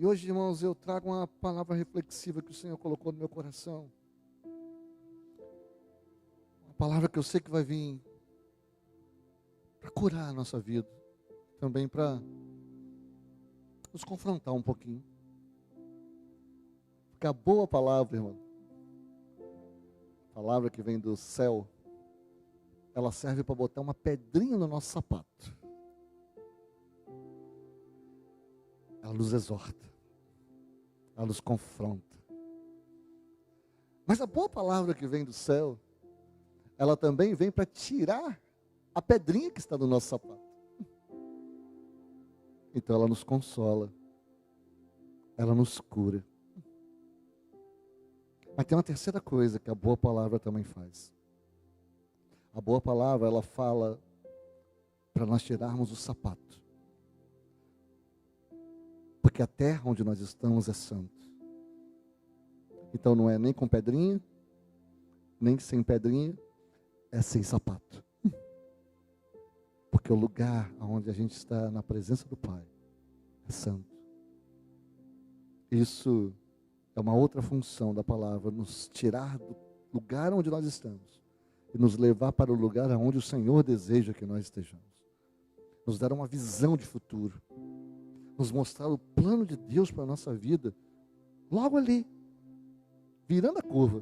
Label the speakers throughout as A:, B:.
A: E hoje, irmãos, eu trago uma palavra reflexiva que o Senhor colocou no meu coração. Uma palavra que eu sei que vai vir para curar a nossa vida. Também para nos confrontar um pouquinho. Porque a boa palavra, irmão, a palavra que vem do céu, ela serve para botar uma pedrinha no nosso sapato. Ela nos exorta. Ela nos confronta. Mas a boa palavra que vem do céu, ela também vem para tirar a pedrinha que está no nosso sapato. Então ela nos consola. Ela nos cura. Mas tem uma terceira coisa que a boa palavra também faz. A boa palavra, ela fala para nós tirarmos o sapato. Porque a terra onde nós estamos é santo. Então não é nem com pedrinha, nem sem pedrinha, é sem sapato. Porque o lugar onde a gente está na presença do Pai é santo. Isso é uma outra função da palavra, nos tirar do lugar onde nós estamos e nos levar para o lugar onde o Senhor deseja que nós estejamos. Nos dar uma visão de futuro. Nos mostrar o plano de Deus para a nossa vida, logo ali, virando a curva.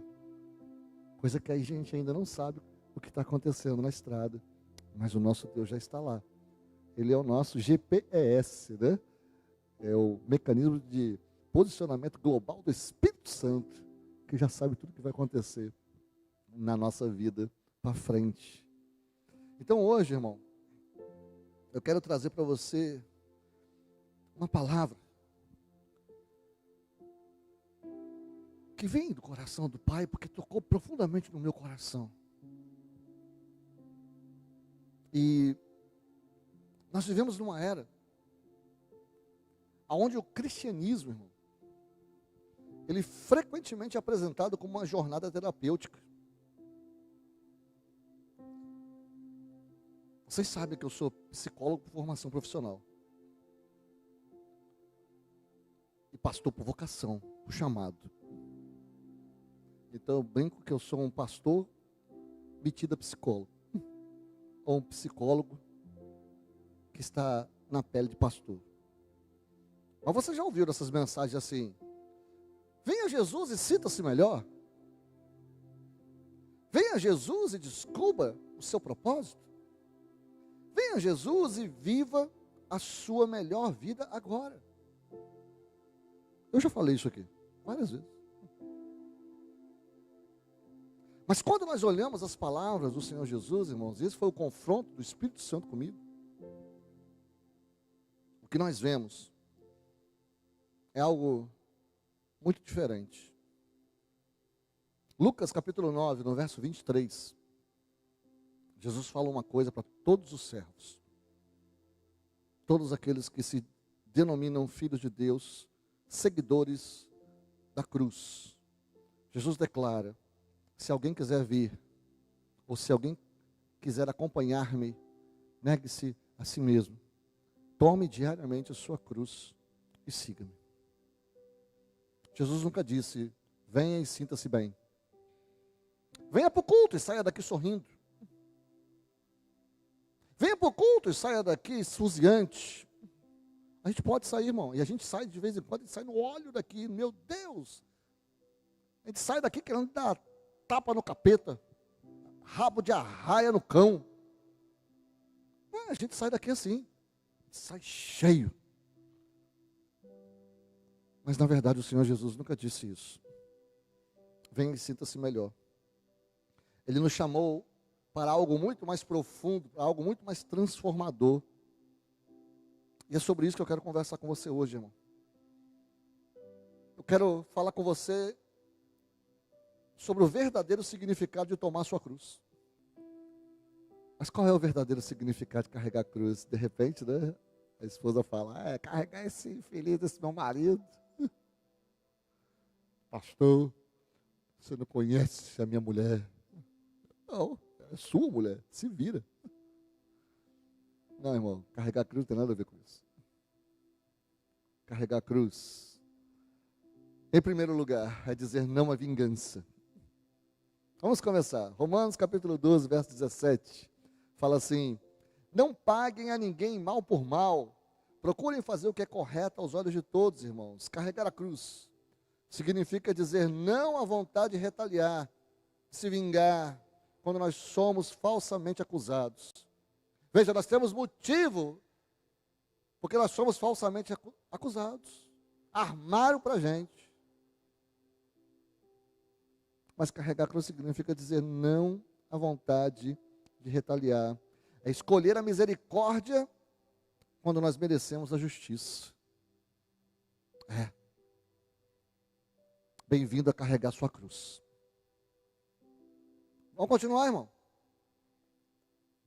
A: Coisa que a gente ainda não sabe o que está acontecendo na estrada. Mas o nosso Deus já está lá. Ele é o nosso GPS, né? É o mecanismo de posicionamento global do Espírito Santo, que já sabe tudo o que vai acontecer na nossa vida para frente. Então hoje, irmão, eu quero trazer para você uma palavra que vem do coração do Pai, porque tocou profundamente no meu coração. E nós vivemos numa era onde o cristianismo, irmão, ele frequentemente é apresentado como uma jornada terapêutica. Vocês sabem que eu sou psicólogo por formação profissional. E pastor por vocação, por chamado. Então eu brinco que eu sou um pastor metido a psicólogo. Ou um psicólogo que está na pele de pastor. Mas você já ouviu essas mensagens assim? Venha Jesus e sinta-se melhor. Venha Jesus e descubra o seu propósito. Venha Jesus e viva a sua melhor vida agora. Eu já falei isso aqui várias vezes. Mas quando nós olhamos as palavras do Senhor Jesus, irmãos, esse foi o confronto do Espírito Santo comigo. O que nós vemos é algo muito diferente. Lucas capítulo 9, no verso 23, Jesus fala uma coisa para todos os servos. Todos aqueles que se denominam filhos de Deus, seguidores da cruz. Jesus declara: se alguém quiser vir, ou se alguém quiser acompanhar-me, negue-se a si mesmo. Tome diariamente a sua cruz e siga-me. Jesus nunca disse: venha e sinta-se bem. Venha para o culto e saia daqui sorrindo. Venha para o culto e saia daqui esfuziante. A gente pode sair, irmão, e a gente sai de vez em quando, a gente sai no óleo daqui, meu Deus. A gente sai daqui querendo dar tapa no capeta, rabo de arraia no cão. A gente sai daqui assim, sai cheio. Mas na verdade o Senhor Jesus nunca disse isso. Venha e sinta-se melhor. Ele nos chamou para algo muito mais profundo, para algo muito mais transformador. E é sobre isso que eu quero conversar com você hoje, irmão. Eu quero falar com você sobre o verdadeiro significado de tomar a sua cruz. Mas qual é o verdadeiro significado de carregar a cruz? De repente, né? A esposa fala: carregar esse infeliz desse meu marido. Pastor, você não conhece a minha mulher. Não, é sua mulher, se vira. Não, irmão, carregar a cruz não tem nada a ver com isso. Carregar a cruz Em primeiro lugar, é dizer não à vingança. Vamos começar. Romanos capítulo 12, verso 17. Fala assim: não paguem a ninguém mal por mal. Procurem fazer o que é correto aos olhos de todos, irmãos. Carregar a cruz significa dizer não à vontade de retaliar, se vingar, quando nós somos falsamente acusados. Veja, nós temos motivo, porque nós somos falsamente acusados. Armaram para a gente. Mas carregar a cruz significa dizer não à vontade de retaliar. É escolher a misericórdia quando nós merecemos a justiça. Bem-vindo a carregar sua cruz. Vamos continuar, irmão?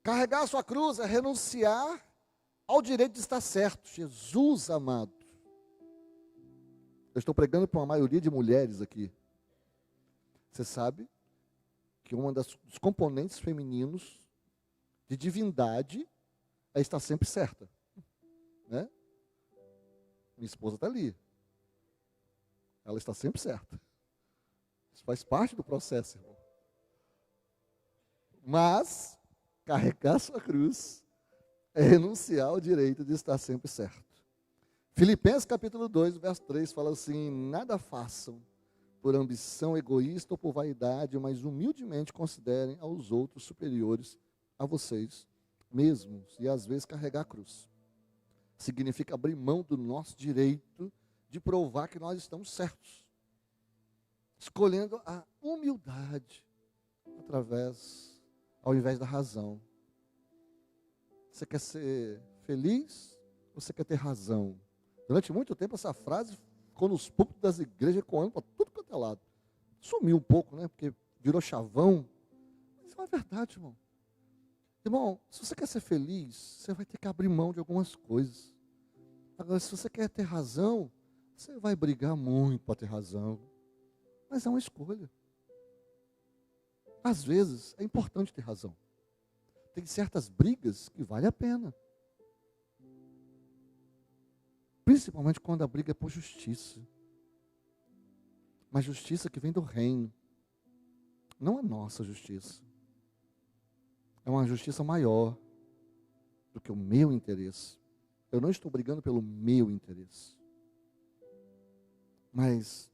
A: Carregar a sua cruz é renunciar ao direito de estar certo. Jesus amado. Eu estou pregando para uma maioria de mulheres aqui. Você sabe que um dos componentes femininos de divindade é estar sempre certa. Né? Minha esposa está ali. Ela está sempre certa. Isso faz parte do processo, irmão. Mas carregar sua cruz é renunciar ao direito de estar sempre certo. Filipenses capítulo 2, verso 3 fala assim: nada façam por ambição egoísta ou por vaidade, mas humildemente considerem aos outros superiores a vocês mesmos. E às vezes carregar a cruz significa abrir mão do nosso direito de provar que nós estamos certos, escolhendo a humildade ao invés da razão. Você quer ser feliz ou você quer ter razão? Durante muito tempo essa frase ficou nos púlpitos das igrejas ecoando para tudo quanto é lado. Sumiu um pouco, né? Porque virou chavão. Mas é uma verdade, irmão. Irmão, se você quer ser feliz, você vai ter que abrir mão de algumas coisas. Agora, se você quer ter razão, você vai brigar muito para ter razão. Mas é uma escolha. Às vezes, é importante ter razão. Tem certas brigas que vale a pena. Principalmente quando a briga é por justiça. Mas justiça que vem do reino. Não a nossa justiça. É uma justiça maior do que o meu interesse. Eu não estou brigando pelo meu interesse. Mas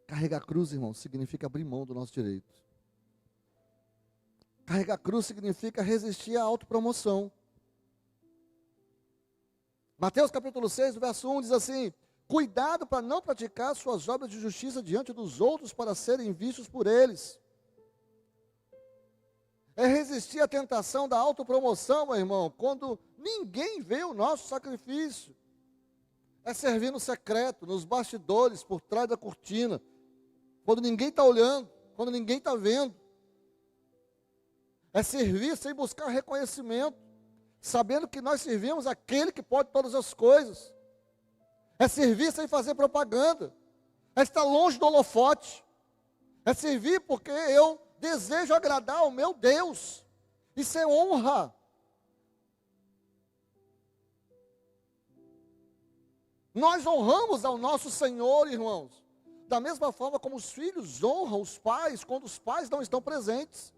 A: carregar a cruz, irmão, significa abrir mão do nosso direito. Carregar a cruz significa resistir à autopromoção. Mateus capítulo 6, verso 1 diz assim: cuidado para não praticar suas obras de justiça diante dos outros para serem vistos por eles. É resistir à tentação da autopromoção, meu irmão, quando ninguém vê o nosso sacrifício. É servir no secreto, nos bastidores, por trás da cortina, quando ninguém está olhando, quando ninguém está vendo. É servir sem buscar reconhecimento, sabendo que nós servimos aquele que pode todas as coisas. É servir sem fazer propaganda. É estar longe do holofote. É servir porque eu desejo agradar ao meu Deus. Isso é honra. Nós honramos ao nosso Senhor, irmãos, da mesma forma como os filhos honram os pais quando os pais não estão presentes.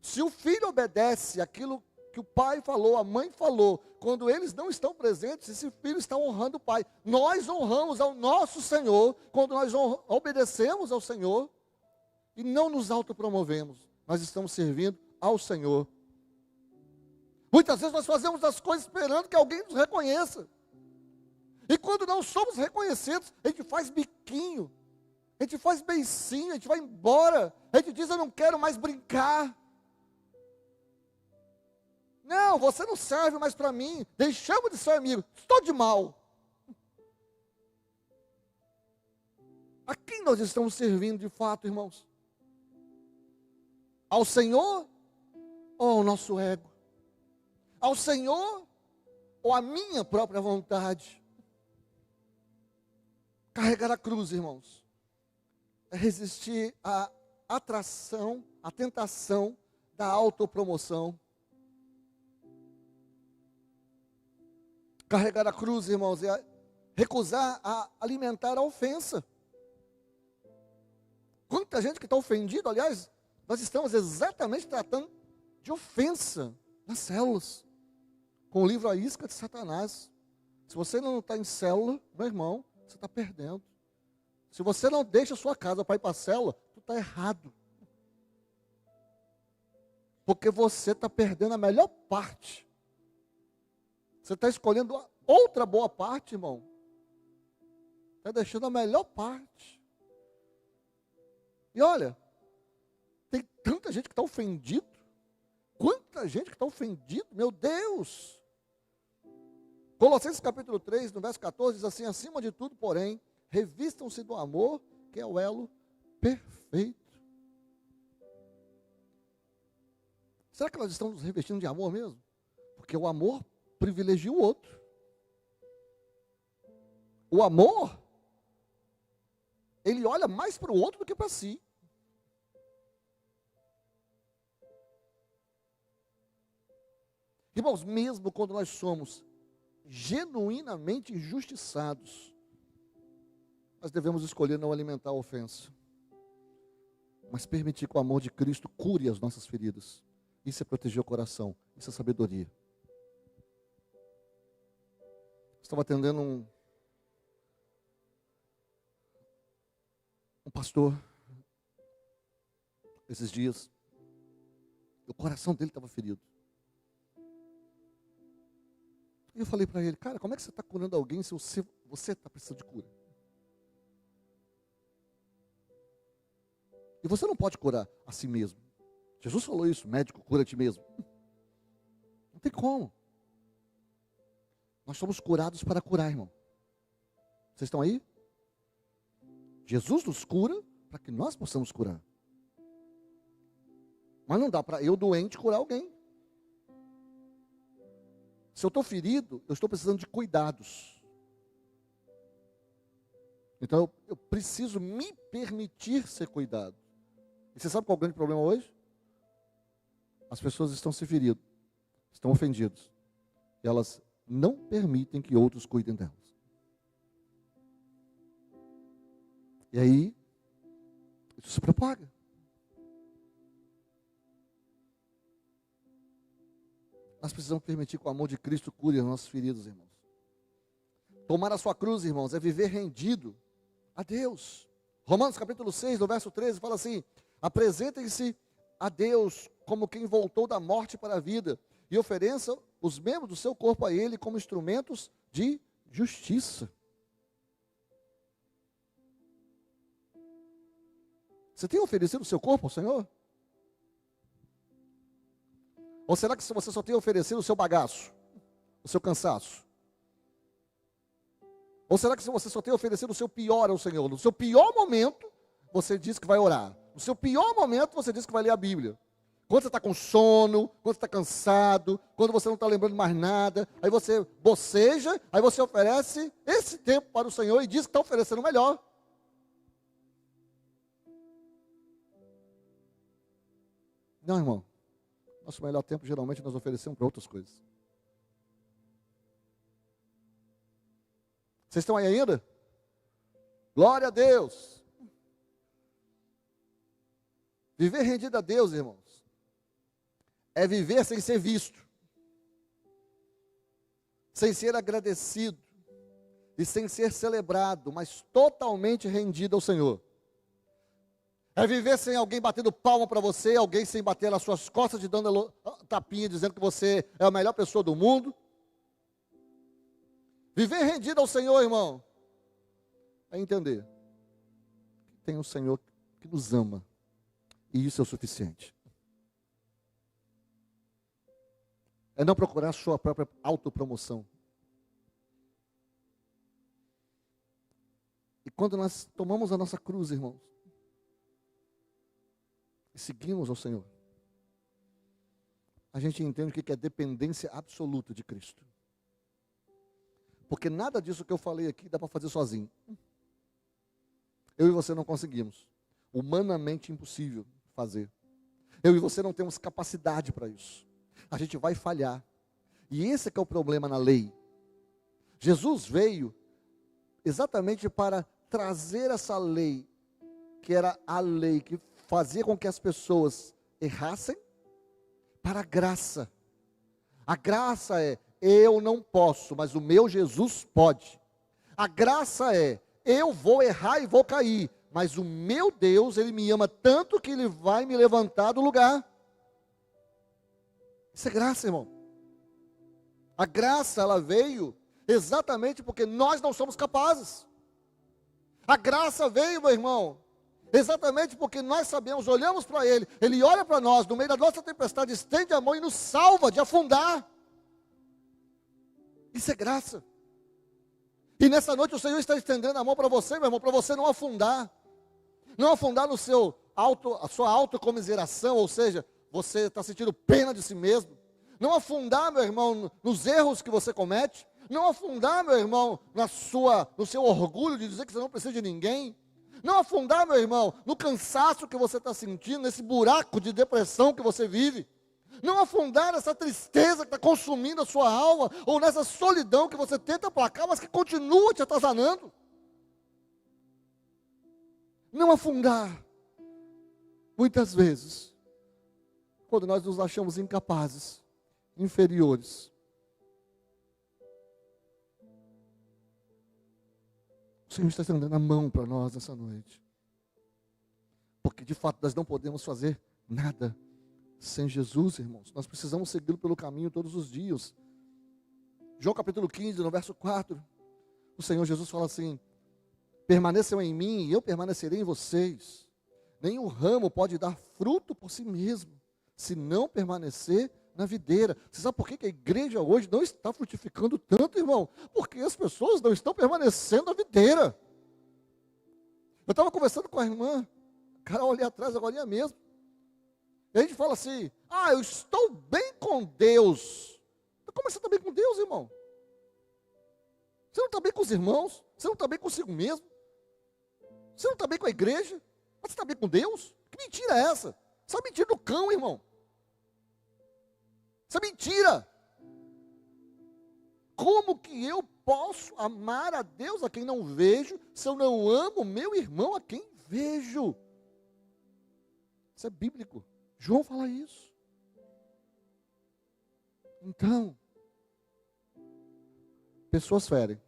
A: Se o filho obedece aquilo que o pai falou, a mãe falou, quando eles não estão presentes, esse filho está honrando o pai. Nós honramos ao nosso Senhor quando nós obedecemos ao Senhor e não nos autopromovemos. Nós estamos servindo ao Senhor. Muitas vezes nós fazemos as coisas esperando que alguém nos reconheça. E quando não somos reconhecidos, a gente faz biquinho, a gente faz beicinho, a gente vai embora, a gente diz: eu não quero mais brincar. Não, você não serve mais para mim, deixamos de ser amigo, estou de mal. A quem nós estamos servindo de fato, irmãos? Ao Senhor ou ao nosso ego? Ao Senhor ou à minha própria vontade? Carregar a cruz, irmãos, é resistir à atração, à tentação da autopromoção. Carregar a cruz, irmãos, é recusar a alimentar a ofensa. Quanta gente que está ofendido, aliás, nós estamos exatamente tratando de ofensa nas células, com o livro A Isca de Satanás. Se você não está em célula, meu irmão, você está perdendo. Se você não deixa a sua casa para ir para a célula, tu está errado. Porque você está perdendo a melhor parte. Você está escolhendo a outra boa parte, irmão. Está deixando a melhor parte. E olha, tem tanta gente que está ofendido. Quanta gente que está ofendido, meu Deus. Colossenses capítulo 3, no verso 14, diz assim: acima de tudo, porém, revistam-se do amor, que é o elo perfeito. Será que nós estamos nos revestindo de amor mesmo? Porque o amor privilegia o outro. O amor, ele olha mais para o outro do que para si. Irmãos, mesmo quando nós somos genuinamente injustiçados, nós devemos escolher não alimentar a ofensa, mas permitir que o amor de Cristo cure as nossas feridas. Isso é proteger o coração, isso é sabedoria. Estava atendendo um pastor esses dias. O coração dele estava ferido. E eu falei para ele: cara, como é que você está curando alguém se você está precisando de cura? E você não pode curar a si mesmo. Jesus falou isso: médico, cura a ti mesmo. Não tem como. Nós somos curados para curar, irmão. Vocês estão aí? Jesus nos cura para que nós possamos curar. Mas não dá para eu, doente, curar alguém. Se eu estou ferido, eu estou precisando de cuidados. Então eu preciso me permitir ser cuidado. E você sabe qual é o grande problema hoje? As pessoas estão se ferindo, estão ofendidas. E elas não permitem que outros cuidem delas. E aí, isso se propaga. Nós precisamos permitir que o amor de Cristo cure as nossas feridas, irmãos. Tomar a sua cruz, irmãos, é viver rendido a Deus. Romanos capítulo 6, no verso 13, fala assim: apresentem-se a Deus como quem voltou da morte para a vida, e ofereçam os membros do seu corpo a Ele como instrumentos de justiça. Você tem oferecido o seu corpo ao Senhor? Ou será que você só tem oferecido o seu bagaço, o seu cansaço? Ou será que você só tem oferecido o seu pior ao Senhor? No seu pior momento, você diz que vai orar. No seu pior momento, você diz que vai ler a Bíblia. Quando você está com sono, quando você está cansado, quando você não está lembrando mais nada, aí você boceja, aí você oferece esse tempo para o Senhor e diz que está oferecendo o melhor. Não, irmão. Nosso melhor tempo, geralmente, nós oferecemos para outras coisas. Vocês estão aí ainda? Glória a Deus. Viver rendido a Deus, irmãos, é viver sem ser visto, sem ser agradecido e sem ser celebrado, mas totalmente rendido ao Senhor. É viver sem alguém batendo palma para você, alguém sem bater nas suas costas, te dando tapinha, dizendo que você é a melhor pessoa do mundo. Viver rendido ao Senhor, irmão, é entender que tem um Senhor que nos ama, e isso é o suficiente. É não procurar a sua própria autopromoção. E quando nós tomamos a nossa cruz, irmãos, e seguimos ao Senhor, a gente entende o que é dependência absoluta de Cristo. Porque nada disso que eu falei aqui dá para fazer sozinho. Eu e você não conseguimos. Humanamente impossível fazer. Eu e você não temos capacidade para isso. A gente vai falhar. E esse é que é o problema na lei. Jesus veio exatamente para trazer essa lei, que era a lei que fazia com que as pessoas errassem, para a graça. A graça é, eu não posso, mas o meu Jesus pode. A graça é, eu vou errar e vou cair, mas o meu Deus, Ele me ama tanto que Ele vai me levantar do lugar. Isso é graça, irmão. A graça, ela veio exatamente porque nós não somos capazes. A graça veio, meu irmão, exatamente porque nós sabemos, olhamos para Ele, Ele olha para nós, no meio da nossa tempestade, estende a mão e nos salva de afundar. Isso é graça. E nessa noite o Senhor está estendendo a mão para você, meu irmão, para você não afundar. Não afundar no seu a sua autocomiseração, ou seja, você está sentindo pena de si mesmo. Não afundar, meu irmão, nos erros que você comete. Não afundar, meu irmão, no seu orgulho de dizer que você não precisa de ninguém. Não afundar, meu irmão, no cansaço que você está sentindo, nesse buraco de depressão que você vive. Não afundar nessa tristeza que está consumindo a sua alma, ou nessa solidão que você tenta aplacar, mas que continua te atazanando. Não afundar. Muitas vezes, quando nós nos achamos incapazes, inferiores, o Senhor está estendendo a mão para nós nessa noite. Porque de fato nós não podemos fazer nada sem Jesus, irmãos. Nós precisamos segui-lo pelo caminho todos os dias. João capítulo 15, no verso 4, o Senhor Jesus fala assim: permaneçam em mim e eu permanecerei em vocês. Nenhum ramo pode dar fruto por si mesmo, se não permanecer na videira. Você sabe por que a igreja hoje não está frutificando tanto, irmão? Porque as pessoas não estão permanecendo na videira. Eu estava conversando com a irmã Carol ali atrás, agora mesmo. E a gente fala assim: eu estou bem com Deus. Como você está bem com Deus, irmão? Você não está bem com os irmãos? Você não está bem consigo mesmo? Você não está bem com a igreja? Mas você está bem com Deus? Que mentira é essa? Isso é mentira do cão, irmão. Isso é mentira. Como que eu posso amar a Deus a quem não vejo, se eu não amo meu irmão a quem vejo? Isso é bíblico. João fala isso. Então, pessoas ferem,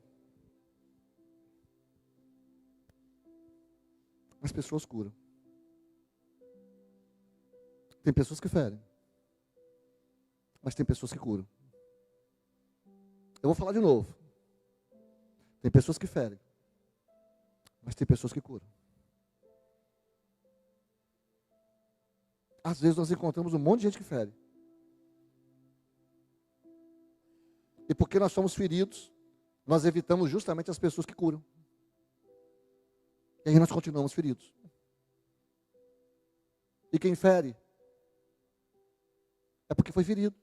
A: as pessoas curam. Tem pessoas que ferem, mas tem pessoas que curam. Eu vou falar de novo. Tem pessoas que ferem, mas tem pessoas que curam. Às vezes nós encontramos um monte de gente que fere. E porque nós somos feridos, nós evitamos justamente as pessoas que curam. E aí nós continuamos feridos. E quem fere é porque foi ferido.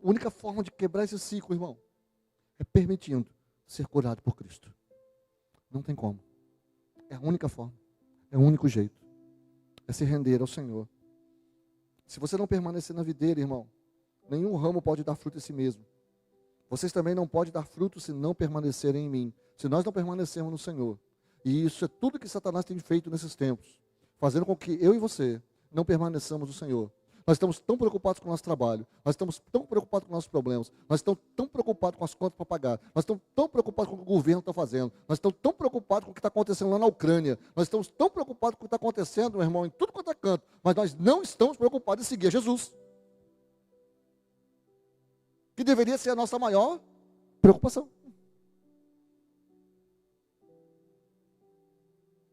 A: A única forma de quebrar esse ciclo, irmão, é permitindo ser curado por Cristo. Não tem como. É a única forma. É o único jeito. É se render ao Senhor. Se você não permanecer na videira, irmão, nenhum ramo pode dar fruto em si mesmo. Vocês também não podem dar fruto se não permanecerem em mim. Se nós não permanecermos no Senhor. E isso é tudo que Satanás tem feito nesses tempos. Fazendo com que eu e você não permaneçamos no Senhor. Nós estamos tão preocupados com o nosso trabalho. Nós estamos tão preocupados com nossos problemas. Nós estamos tão preocupados com as contas para pagar. Nós estamos tão preocupados com o que o governo está fazendo. Nós estamos tão preocupados com o que está acontecendo lá na Ucrânia. Nós estamos tão preocupados com o que está acontecendo, meu irmão, em tudo quanto é canto. Mas nós não estamos preocupados em seguir a Jesus. Que deveria ser a nossa maior preocupação.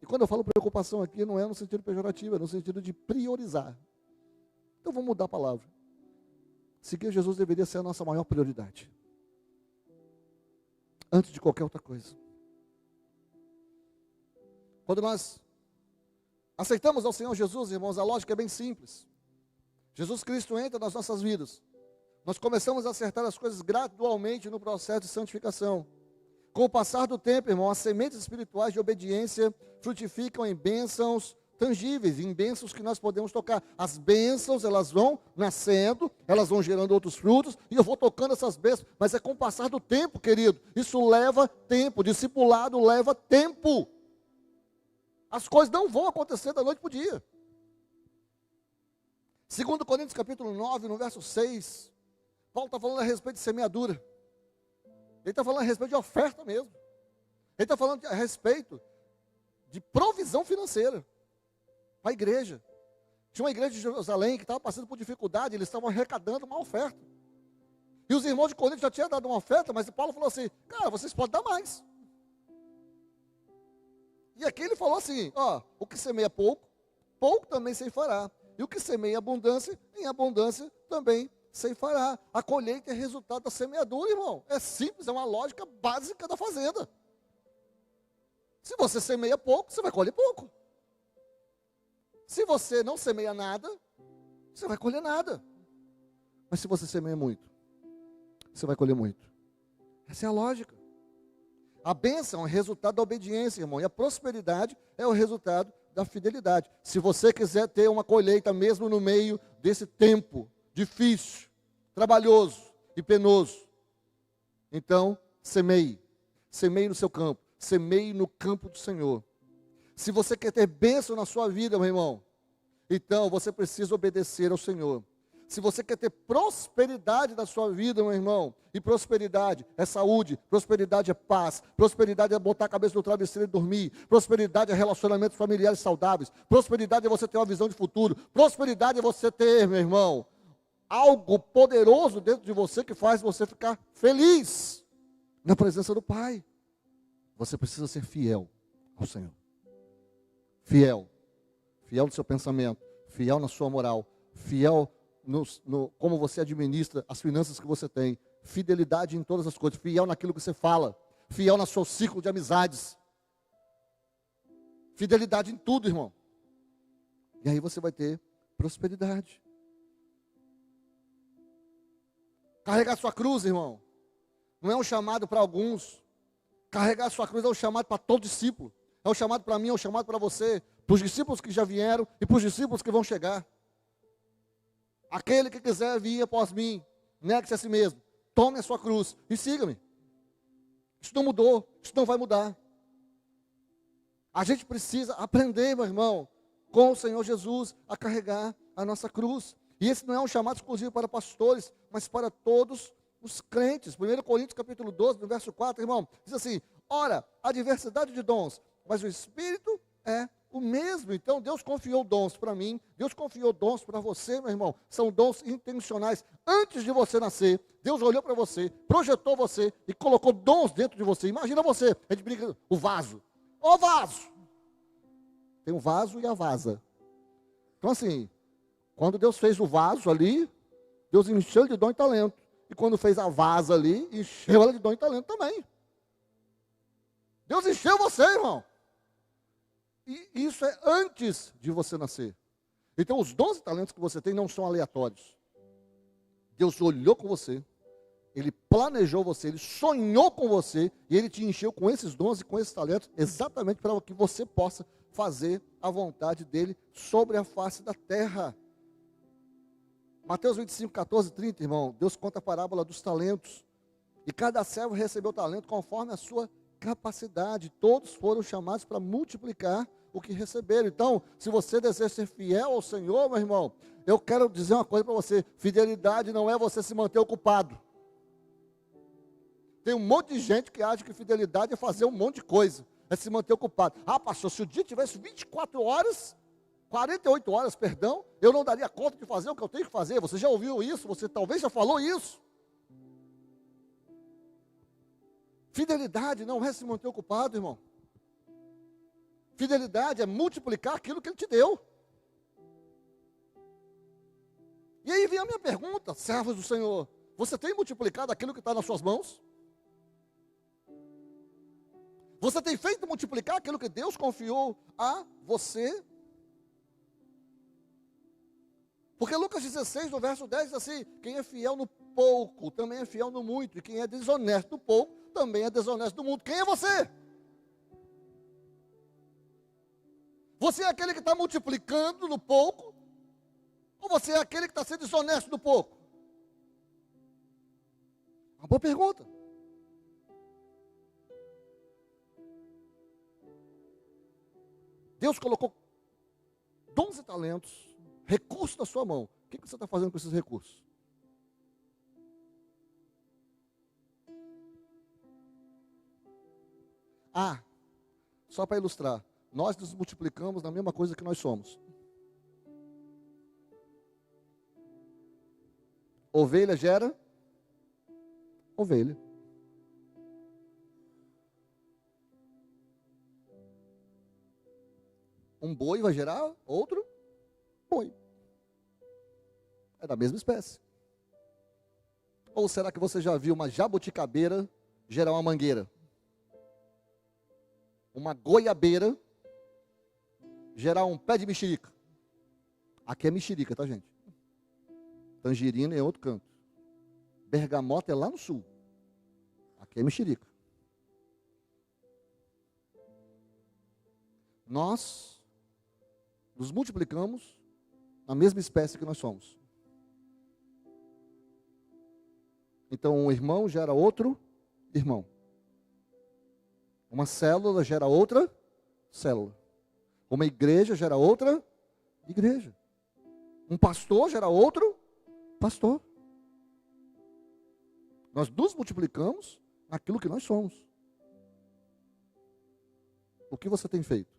A: E quando eu falo preocupação aqui, não é no sentido pejorativo, é no sentido de priorizar. Então vamos mudar a palavra. Seguir Jesus deveria ser a nossa maior prioridade. Antes de qualquer outra coisa. Quando nós aceitamos ao Senhor Jesus, irmãos, a lógica é bem simples. Jesus Cristo entra nas nossas vidas. Nós começamos a acertar as coisas gradualmente no processo de santificação. Com o passar do tempo, irmão, as sementes espirituais de obediência frutificam em bênçãos tangíveis, em bênçãos que nós podemos tocar. As bênçãos, elas vão nascendo, elas vão gerando outros frutos, e eu vou tocando essas bênçãos, mas é com o passar do tempo, querido. Isso leva tempo, discipulado leva tempo. As coisas não vão acontecer da noite para o dia. 2 Coríntios capítulo 9, no verso 6, Paulo está falando a respeito de semeadura. Ele está falando a respeito de oferta mesmo. Ele está falando a respeito de provisão financeira para a igreja. Tinha uma igreja de Jerusalém que estava passando por dificuldade, eles estavam arrecadando uma oferta. E os irmãos de Corinto já tinham dado uma oferta, mas Paulo falou assim, cara, vocês podem dar mais. E aqui ele falou assim, ó, o que semeia pouco, pouco também ceifará. E o que semeia abundância, em abundância também ceifará. A colheita é resultado da semeadura, irmão. É simples, é uma lógica básica da fazenda. Se você semeia pouco, você vai colher pouco. Se você não semeia nada, você vai colher nada. Mas se você semeia muito, você vai colher muito. Essa é a lógica. A bênção é o resultado da obediência, irmão. E a prosperidade é o resultado da fidelidade. Se você quiser ter uma colheita mesmo no meio desse tempo difícil, trabalhoso e penoso, então semeie. Semeie no seu campo. Semeie no campo do Senhor. Se você quer ter bênção na sua vida, meu irmão, então você precisa obedecer ao Senhor. Se você quer ter prosperidade na sua vida, meu irmão, e prosperidade é saúde, prosperidade é paz, prosperidade é botar a cabeça no travesseiro e dormir, prosperidade é relacionamentos familiares saudáveis, prosperidade é você ter uma visão de futuro, prosperidade é você ter, meu irmão, algo poderoso dentro de você que faz você ficar feliz na presença do Pai. Você precisa ser fiel ao Senhor. Fiel. Fiel no seu pensamento, fiel na sua moral, fiel como você administra as finanças que você tem, fidelidade em todas as coisas, fiel naquilo que você fala, fiel no seu ciclo de amizades, fidelidade em tudo, irmão. E aí você vai ter prosperidade. Carregar sua cruz, irmão, não é um chamado para alguns. Carregar sua cruz é um chamado para todo discípulo. É um chamado para mim, é um chamado para você, para os discípulos que já vieram e para os discípulos que vão chegar. Aquele que quiser vir após mim, negue-se a si mesmo, tome a sua cruz e siga-me. Isso não mudou, isso não vai mudar. A gente precisa aprender, meu irmão, com o Senhor Jesus, a carregar a nossa cruz. E esse não é um chamado exclusivo para pastores, mas para todos os crentes. 1 Coríntios capítulo 12, no verso 4, irmão, diz assim, ora, há diversidade de dons, mas o Espírito é o mesmo. Então Deus confiou dons para mim, Deus confiou dons para você, meu irmão. São dons intencionais. Antes de você nascer, Deus olhou para você, projetou você e colocou dons dentro de você. Imagina você, a gente brinca, o vaso. Ó vaso! Tem o vaso e a vasa. Então assim, quando Deus fez o vaso ali, Deus encheu de dom e talento. E quando fez a vasa ali, encheu ela de dom e talento também. Deus encheu você, irmão. E isso é antes de você nascer. Então os dons e talentos que você tem não são aleatórios. Deus olhou com você, Ele planejou você, Ele sonhou com você, e Ele te encheu com esses dons e com esses talentos, exatamente para que você possa fazer a vontade dEle sobre a face da terra. Mateus 25, 14, 30, irmão, Deus conta a parábola dos talentos. E cada servo recebeu talento conforme a sua capacidade. Todos foram chamados para multiplicar o que receberam. Então, se você deseja ser fiel ao Senhor, meu irmão, eu quero dizer uma coisa para você: fidelidade não é você se manter ocupado. Tem um monte de gente que acha que fidelidade é fazer um monte de coisa, é se manter ocupado. Ah, pastor, se o dia tivesse 24 horas, 48 horas, perdão, eu não daria conta de fazer o que eu tenho que fazer. Você já ouviu isso? Você talvez já falou isso. Fidelidade não é se manter ocupado, irmão. Fidelidade é multiplicar aquilo que Ele te deu. E aí vem a minha pergunta, servos do Senhor: você tem multiplicado aquilo que está nas suas mãos? Você tem feito multiplicar aquilo que Deus confiou a você? Porque Lucas 16, no verso 10, diz assim: quem é fiel no pouco, também é fiel no muito. E quem é desonesto no pouco, também é desonesto no muito. Quem é você? Você é aquele que está multiplicando no pouco? Ou você é aquele que está sendo desonesto no pouco? Uma boa pergunta. Deus colocou 12 talentos, recursos na sua mão. O que você está fazendo com esses recursos? Ah, só para ilustrar, nós nos multiplicamos na mesma coisa que nós somos. Ovelha gera ovelha. Um boi vai gerar outro boi. É da mesma espécie. Ou será que você já viu uma jabuticabeira gerar uma mangueira? Uma goiabeira gerar um pé de mexerica? Aqui é mexerica, tá, gente? Tangerina é outro canto. Bergamota é lá no sul. Aqui é mexerica. Nós nos multiplicamos na mesma espécie que nós somos. Então, um irmão gera outro irmão. Uma célula gera outra célula. Uma igreja gera outra igreja. Um pastor gera outro pastor. Nós nos multiplicamos naquilo que nós somos. O que você tem feito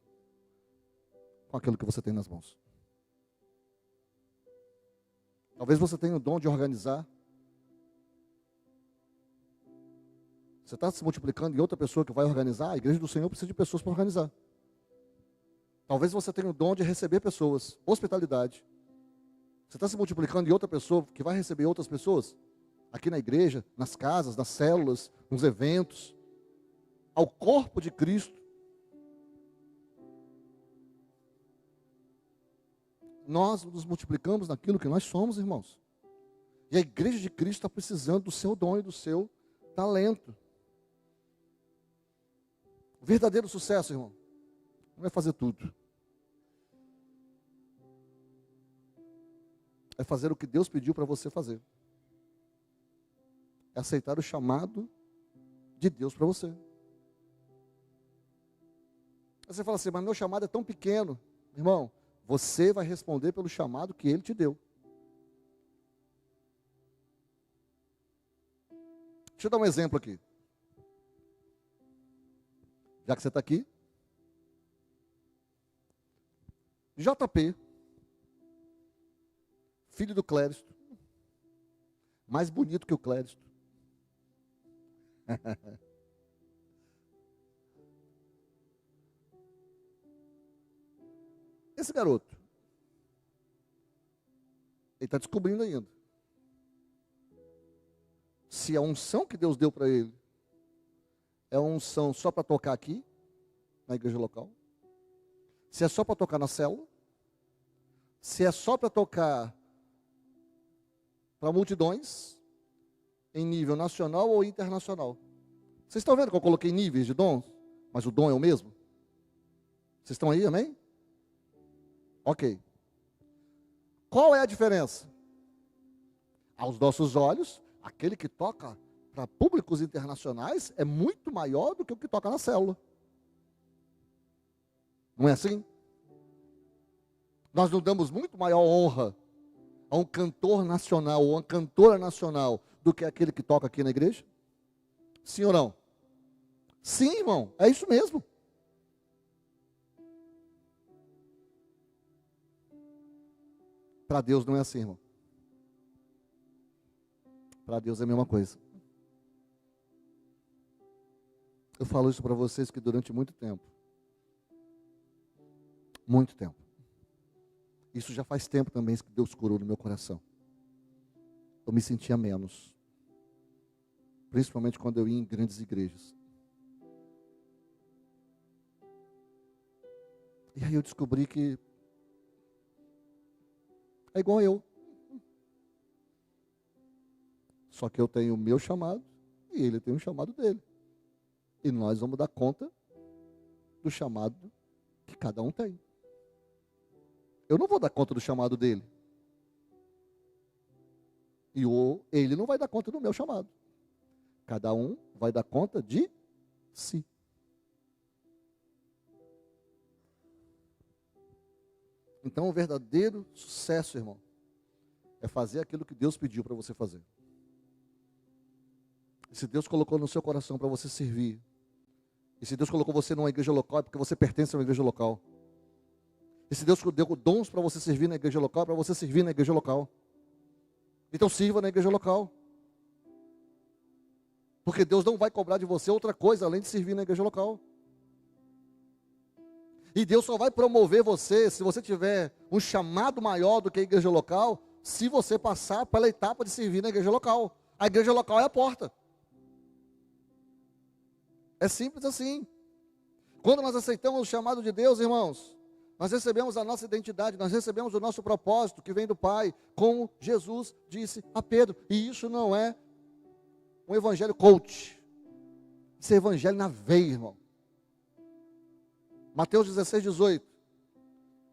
A: com aquilo que você tem nas mãos? Talvez você tenha o dom de organizar. Você está se multiplicando em outra pessoa que vai organizar. A igreja do Senhor precisa de pessoas para organizar. Talvez você tenha o dom de receber pessoas, hospitalidade. Você está se multiplicando em outra pessoa que vai receber outras pessoas? Aqui na igreja, nas casas, nas células, nos eventos, ao corpo de Cristo. Nós nos multiplicamos naquilo que nós somos, irmãos. E a igreja de Cristo está precisando do seu dom e do seu talento. O verdadeiro sucesso, irmão, não é fazer tudo. É fazer o que Deus pediu para você fazer. É aceitar o chamado de Deus para você. Aí você fala assim, mas meu chamado é tão pequeno. Irmão, você vai responder pelo chamado que Ele te deu. Deixa eu dar um exemplo aqui. Já que você está aqui. JP, filho do Cléristo. Mais bonito que o Cléristo. Esse garoto, ele está descobrindo ainda se a unção que Deus deu para ele é uma unção só para tocar aqui, na igreja local, se é só para tocar na célula, se é só para tocar para multidões, em nível nacional ou internacional. Vocês estão vendo que eu coloquei níveis de dons, mas o dom é o mesmo? Vocês estão aí, amém? Ok. Qual é a diferença? Aos nossos olhos, aquele que toca para públicos internacionais é muito maior do que o que toca na célula. Não é assim? Nós não damos muito maior honra a um cantor nacional ou uma cantora nacional do que aquele que toca aqui na igreja? Sim ou não? Sim, irmão, é isso mesmo. Para Deus não é assim, irmão. Para Deus é a mesma coisa. Eu falo isso para vocês que durante muito tempo, isso já faz tempo também que Deus curou no meu coração. Eu me sentia menos. Principalmente quando eu ia em grandes igrejas. E aí eu descobri que é igual eu. Só que eu tenho o meu chamado e ele tem o chamado dele. E nós vamos dar conta do chamado que cada um tem. eu não vou dar conta do chamado dele. E ele não vai dar conta do meu chamado. Cada um vai dar conta de si. Então, o verdadeiro sucesso, irmão, é fazer aquilo que Deus pediu para você fazer. E se Deus colocou no seu coração para você servir, e se Deus colocou você numa igreja local, é porque você pertence a uma igreja local. E se Deus deu dons para você servir na igreja local, é para você servir na igreja local. Então sirva na igreja local. Porque Deus não vai cobrar de você outra coisa além de servir na igreja local. E Deus só vai promover você se você tiver um chamado maior do que a igreja local, se você passar pela etapa de servir na igreja local. A igreja local é a porta. É simples assim. Quando nós aceitamos o chamado de Deus, irmãos, nós recebemos a nossa identidade, nós recebemos o nosso propósito que vem do Pai, como Jesus disse a Pedro. E isso não é um evangelho coach. Isso é evangelho na veia, irmão. Mateus 16, 18.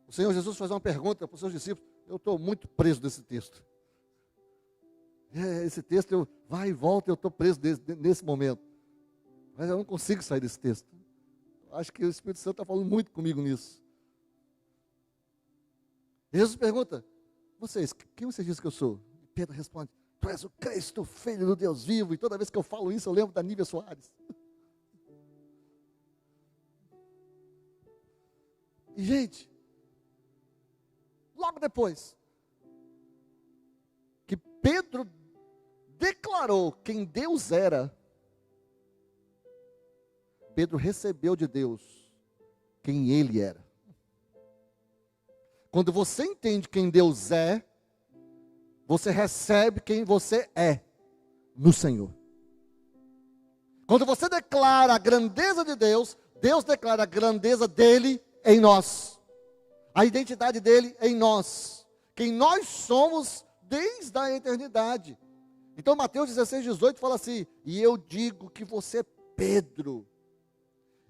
A: O Senhor Jesus faz uma pergunta para os seus discípulos. Eu estou muito preso desse texto. Esse texto, vai e volta, eu estou preso nesse momento. Mas eu não consigo sair desse texto. Acho que o Espírito Santo está falando muito comigo nisso. E Jesus pergunta, quem vocês dizem que eu sou? E Pedro responde, tu és o Cristo, Filho do Deus vivo. E toda vez que eu falo isso, eu lembro da Nívia Soares. E, gente, logo depois que Pedro declarou quem Deus era, Pedro recebeu de Deus quem ele era. Quando você entende quem Deus é, você recebe quem você é no Senhor. Quando você declara a grandeza de Deus, Deus declara a grandeza dele em nós. A identidade dele em nós. Quem nós somos desde a eternidade. Então Mateus 16, 18 fala assim, e eu digo que você é Pedro,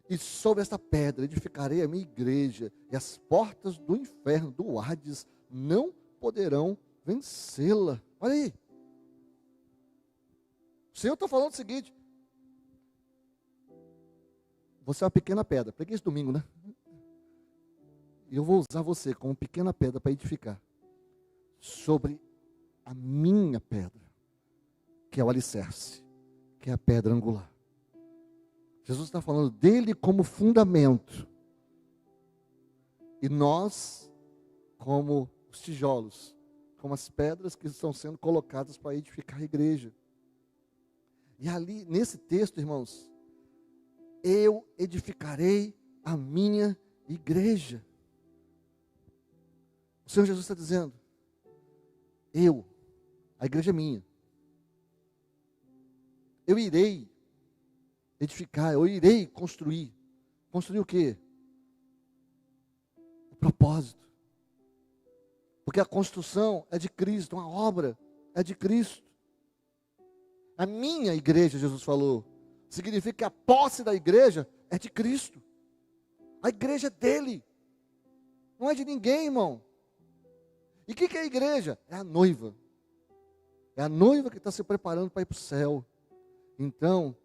A: e sobre esta pedra edificarei a minha igreja, e as portas do inferno, do Hades, não poderão vencê-la. Olha aí. O Senhor está falando o seguinte, você é uma pequena pedra, preguei esse domingo, né? E eu vou usar você como pequena pedra para edificar sobre a minha pedra, que é o alicerce, que é a pedra angular. Jesus está falando dele como fundamento. E nós, como os tijolos, como as pedras que estão sendo colocadas para edificar a igreja. E ali, nesse texto, irmãos, eu edificarei a minha igreja. O Senhor Jesus está dizendo, a igreja é minha. Eu irei edificar, eu irei construir. Construir o quê? O propósito. Porque a construção é de Cristo, a obra é de Cristo. A minha igreja, Jesus falou, significa que a posse da igreja é de Cristo. A igreja é dele. Não é de ninguém, irmão. E o que é a igreja? É a noiva. É a noiva que está se preparando para ir para o céu. Então,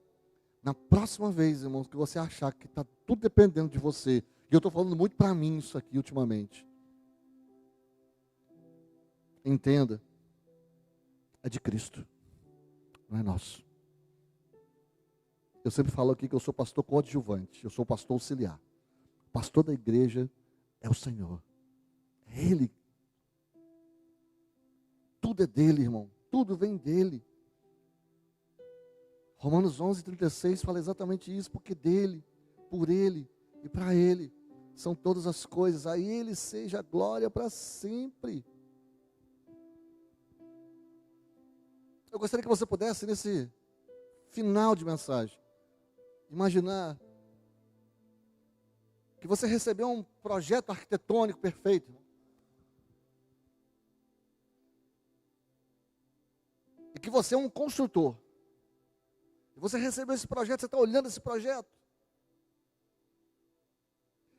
A: na próxima vez, irmãos, que você achar que está tudo dependendo de você, e eu estou falando muito para mim isso aqui ultimamente, entenda, é de Cristo, não é nosso. Eu sempre falo aqui que eu sou pastor coadjuvante, eu sou pastor auxiliar. O pastor da igreja é o Senhor. É Ele. Tudo é dele, irmão. Tudo vem dele. Romanos 11:36 fala exatamente isso, porque dele, por ele e para ele são todas as coisas. A ele seja a glória para sempre. Eu gostaria que você pudesse, nesse final de mensagem, imaginar que você recebeu um projeto arquitetônico perfeito. E que você é um construtor. E você recebeu esse projeto, você está olhando esse projeto.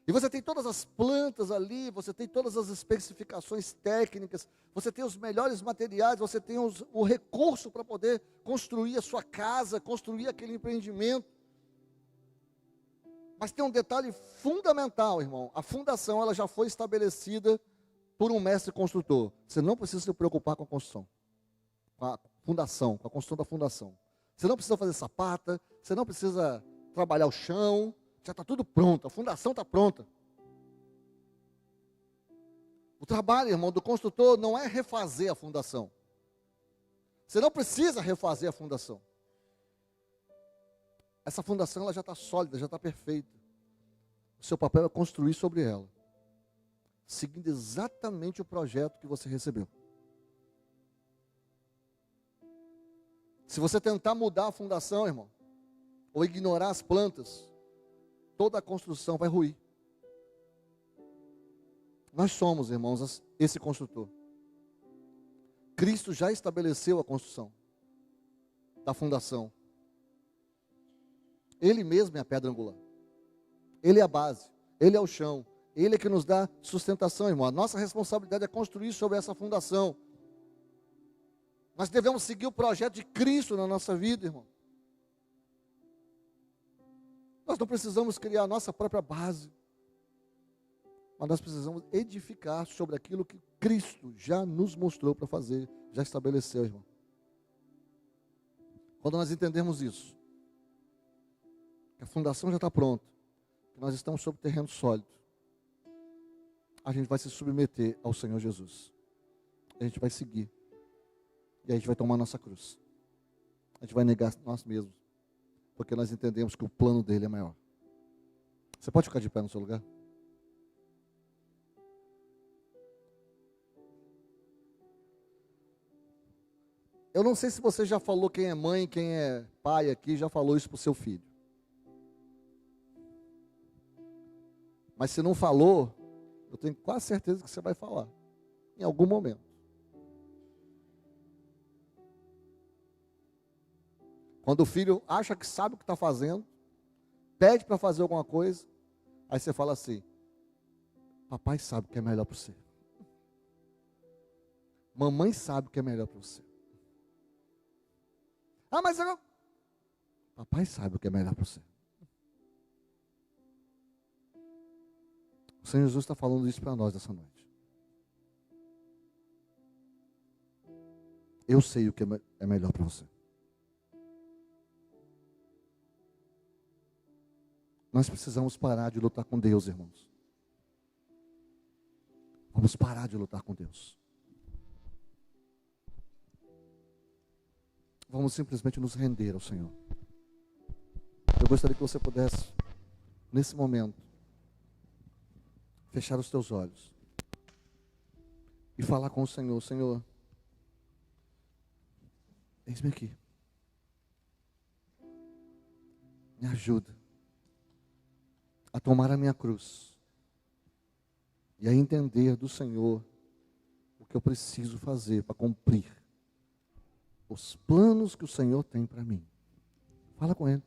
A: E você tem todas as plantas ali, você tem todas as especificações técnicas, você tem os melhores materiais, você tem o recurso para poder construir a sua casa, construir aquele empreendimento. Mas tem um detalhe fundamental, irmão. A fundação ela já foi estabelecida por um mestre construtor. Você não precisa se preocupar com a construção, com a fundação, com a construção da fundação. Você não precisa fazer sapata, você não precisa trabalhar o chão. Já está tudo pronto, a fundação está pronta. O trabalho, irmão, do construtor não é refazer a fundação. Você não precisa refazer a fundação. Essa fundação ela já está sólida, já está perfeita. O seu papel é construir sobre ela, seguindo exatamente o projeto que você recebeu. Se você tentar mudar a fundação, irmão, ou ignorar as plantas, toda a construção vai ruir. Nós somos, irmãos, esse construtor. Cristo já estabeleceu a construção da fundação. Ele mesmo é a pedra angular. Ele é a base, Ele é o chão, Ele é que nos dá sustentação, irmão. A nossa responsabilidade é construir sobre essa fundação. Nós devemos seguir o projeto de Cristo na nossa vida, irmão. Nós não precisamos criar a nossa própria base, mas nós precisamos edificar sobre aquilo que Cristo já nos mostrou para fazer, já estabeleceu, irmão. Quando nós entendemos isso, que a fundação já está pronta, que nós estamos sobre terreno sólido, a gente vai se submeter ao Senhor Jesus. A gente vai seguir. E a gente vai tomar nossa cruz. A gente vai negar nós mesmos. Porque nós entendemos que o plano dele é maior. Você pode ficar de pé no seu lugar? Eu não sei se você já falou, quem é mãe, quem é pai aqui, já falou isso para o seu filho. Mas se não falou, eu tenho quase certeza que você vai falar. Em algum momento. Quando o filho acha que sabe o que está fazendo, pede para fazer alguma coisa, aí você fala assim: papai sabe o que é melhor para você. Mamãe sabe o que é melhor para você. Ah, mas eu não... Papai sabe o que é melhor para você. O Senhor Jesus está falando isso para nós essa noite. Eu sei o que é melhor para você. Nós precisamos parar de lutar com Deus, irmãos. Vamos parar de lutar com Deus. Vamos simplesmente nos render ao Senhor. Eu gostaria que você pudesse, nesse momento, fechar os teus olhos e falar com o Senhor: Senhor, eis-me aqui. Me ajuda a tomar a minha cruz e a entender do Senhor o que eu preciso fazer para cumprir os planos que o Senhor tem para mim. Fala com Ele.